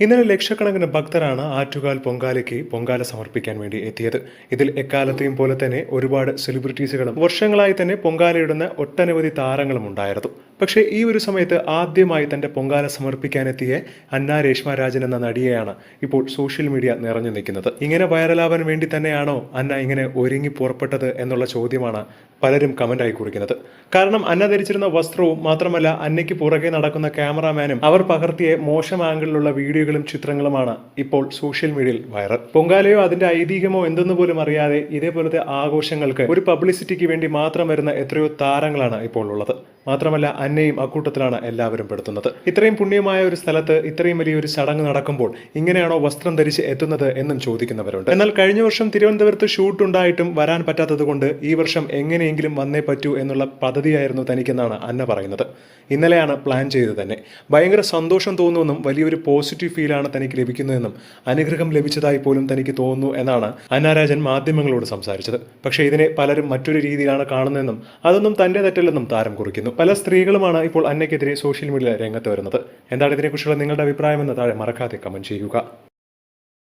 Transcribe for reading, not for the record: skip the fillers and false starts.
ഇന്നലെ ലക്ഷക്കണക്കിന് ഭക്തരാണ് ആറ്റുകാൽ പൊങ്കാലയ്ക്ക് പൊങ്കാല സമർപ്പിക്കാൻ വേണ്ടി എത്തിയത്. ഇതിൽ എക്കാലത്തെയും പോലെ തന്നെ ഒരുപാട് സെലിബ്രിറ്റീസുകളും വർഷങ്ങളായി തന്നെ പൊങ്കാലയിടുന്ന ഒട്ടനവധി താരങ്ങളും ഉണ്ടായിരുന്നു. പക്ഷേ ഈ ഒരു സമയത്ത് ആദ്യമായി തന്റെ പൊങ്കാല സമർപ്പിക്കാനെത്തിയ അന്ന രേഷ്മ രാജൻ എന്ന നടിയെയാണ് ഇപ്പോൾ സോഷ്യൽ മീഡിയ നിറഞ്ഞു നിൽക്കുന്നത്. ഇങ്ങനെ വൈറലാവാൻ വേണ്ടി തന്നെയാണോ അന്ന ഇങ്ങനെ ഒരുങ്ങി പുറപ്പെട്ടത് എന്നുള്ള ചോദ്യമാണ് പലരും കമന്റായി കുറിക്കുന്നത്. കാരണം അന്ന ധരിച്ചിരുന്ന വസ്ത്രവും മാത്രമല്ല അന്നയ്ക്ക് പുറകെ നടക്കുന്ന ക്യാമറാമാനും അവർ പകർത്തിയ മോശം ആംഗിളിലുള്ള വീഡിയോകളും ചിത്രങ്ങളുമാണ് ഇപ്പോൾ സോഷ്യൽ മീഡിയയിൽ വൈറൽ. പൊങ്കാലയോ അതിന്റെ ഐതിഹ്യമോ എന്തെന്ന് പോലും അറിയാതെ ഇതേപോലത്തെ ആഘോഷങ്ങൾക്ക് ഒരു പബ്ലിസിറ്റിക്ക് വേണ്ടി മാത്രം വരുന്ന എത്രയോ താരങ്ങളാണ് ഇപ്പോൾ ഉള്ളത്. മാത്രമല്ല അന്നയും അക്കൂട്ടത്തിലാണ് എല്ലാവരും പെടുത്തുന്നത്. ഇത്രയും പുണ്യമായ ഒരു സ്ഥലത്ത് ഇത്രയും വലിയൊരു ചടങ്ങ് നടക്കുമ്പോൾ ഇങ്ങനെയാണോ വസ്ത്രം ധരിച്ച് എത്തുന്നത് എന്നും ചോദിക്കുന്നവരുണ്ട്. എന്നാൽ കഴിഞ്ഞ വർഷം തിരുവനന്തപുരത്ത് ഷൂട്ട് ഉണ്ടായിട്ടും വരാൻ പറ്റാത്തത് കൊണ്ട് ഈ വർഷം എങ്ങനെയെങ്കിലും വന്നേ പറ്റൂ എന്നുള്ള പദ്ധതിയായിരുന്നു തനിക്കെന്നാണ് അന്ന പറയുന്നത്. ഇന്നലെയാണ് പ്ലാൻ ചെയ്തത് തന്നെ. ഭയങ്കര സന്തോഷം തോന്നുമെന്നും വലിയൊരു പോസിറ്റീവ് ഫീലാണ് തനിക്ക് ലഭിക്കുന്നതെന്നും അനുഗ്രഹം ലഭിച്ചതായി പോലും തനിക്ക് തോന്നുന്നു എന്നാണ് അന്ന രാജൻ മാധ്യമങ്ങളോട് സംസാരിച്ചത്. പക്ഷേ ഇതിനെ പലരും മറ്റൊരു രീതിയിലാണ് കാണുന്നതെന്നും അതൊന്നും തന്റെ തെറ്റല്ലെന്നും താരം കുറിക്കുന്നു. പല സ്ത്രീകളുമാണ് ഇപ്പോൾ അന്നയ്ക്കെതിരെ സോഷ്യൽ മീഡിയയിൽ രംഗത്ത് വരുന്നത്. എന്താണ് ഇതിനെക്കുറിച്ചുള്ള നിങ്ങളുടെ അഭിപ്രായമെന്ന് താഴെ മറക്കാതെ കമന്റ് ചെയ്യുക.